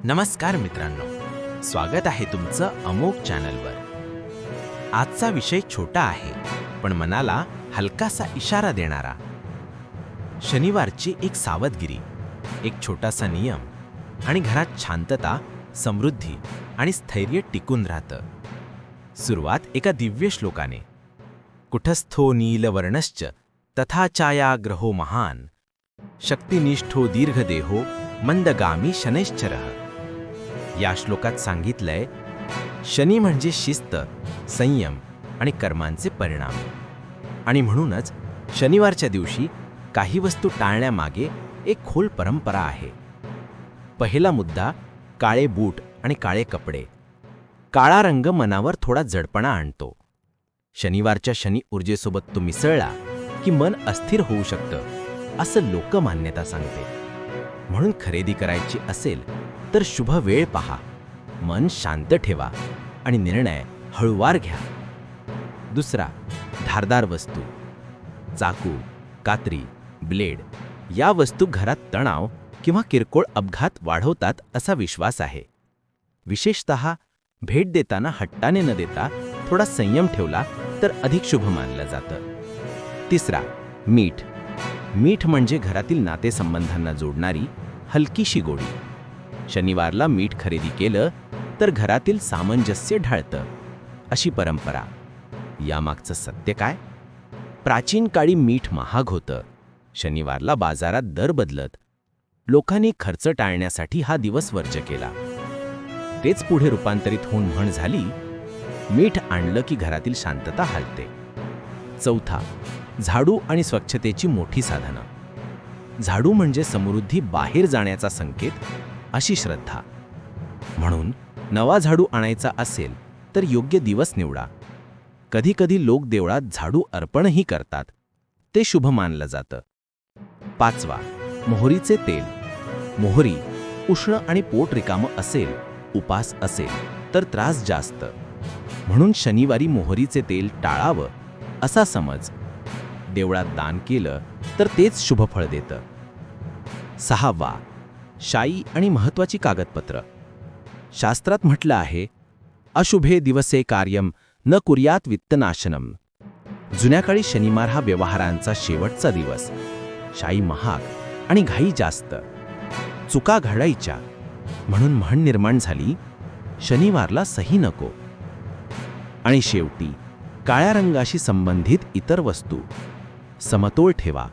नमस्कार मित्रांनो, स्वागत आहे तुमचं अमोघ चॅनलवर। आजचा विषय छोटा आहे पण मनाला हलकासा इशारा देणारा। शनिवारची एक सावधगिरी, एक छोटासा नियम आणि घरात शांतता, समृद्धी आणि स्थैर्य टिकून राहतं। सुरुवात एका दिव्य श्लोकाने, कुटस्थो नीलवर्णश्च तथा छायाग्रहो महान शक्तिनिष्ठो दीर्घदेहो मंदगामी शनैश्चरः। या श्लोकात सांगितलंय, शनी म्हणजे शिस्त, संयम आणि कर्मांचे परिणाम, आणि म्हणूनच शनिवारच्या दिवशी काही वस्तू टाळण्यामागे एक खोल परंपरा आहे। पहिला मुद्दा, काळे बूट आणि काळे कपडे। काळा रंग मनावर थोडा जडपणा आणतो। शनिवारच्या शनी ऊर्जेसोबत तो मिसळला की मन अस्थिर होऊ शकतं, असं लोकमान्यता सांगते। म्हणून खरेदी करायची असेल तर शुभ वेळ पहा, मन शांत ठेवा आणि निर्णय हळूवार घ्या। दुसरा, धारदार वस्तू, चाकू, कात्री, ब्लेड या वस्तू घरात तणाव किंवा किरकोळ अपघात वाढवतात असा विश्वास आहे। विशेषतः भेट देताना हट्टाने न देता थोडा संयम ठेवला तर अधिक शुभ मानलं जातं। तिसरा, मीठ। मीठ म्हणजे घरातील नातेसंबंधांना जोडणारी हलकीशी गोडी। शनिवारला मीठ खरेदी केलं तर घरातील सामंजस्य ढाळतं, अशी परंपरा। यामागचं सत्य काय? प्राचीन काळी मीठ महाग होतं, शनिवारला बाजारात दर बदलत, लोकांनी खर्च टाळण्यासाठी हा दिवस वर्ज्य केला। तेच पुढे रूपांतरित होऊन म्हण झाली, मीठ आणलं की घरातील शांतता हलते। चौथा, झाडू आणि स्वच्छतेची मोठी साधनं। झाडू म्हणजे समृद्धी बाहेर जाण्याचा संकेत, अशी श्रद्धा। म्हणून नवा झाडू आणायचा असेल तर योग्य दिवस निवडा। कधीकधी लोक देवळात झाडू अर्पणही करतात, ते शुभ मानलं जातं। पाचवा, मोहरीचे तेल। मोहरी उष्ण आणि पोट रिकामं असेल, उपास असेल तर त्रास जास्त, म्हणून शनिवारी मोहरीचे तेल टाळावं असा समज। देवळात दान केलं तर तेच शुभफळ देतं। सहावा, शाई आणि महत्त्वाची कागदपत्र। शास्त्रात म्हटलं आहे, अशुभे दिवसे कार्यम न कुर्यात वित्तनाशनम। जुन्या काळी शनिवार हा व्यवहारांचा शेवटचा दिवस। शाई महाग आणि घाई जास्त, चुका घडायच्या, म्हणून म्हण निर्माण झाली, शनिवारला सही नको। आणि शेवटी काळ्या रंगाशी संबंधित इतर वस्तू। समतोल ठेवा,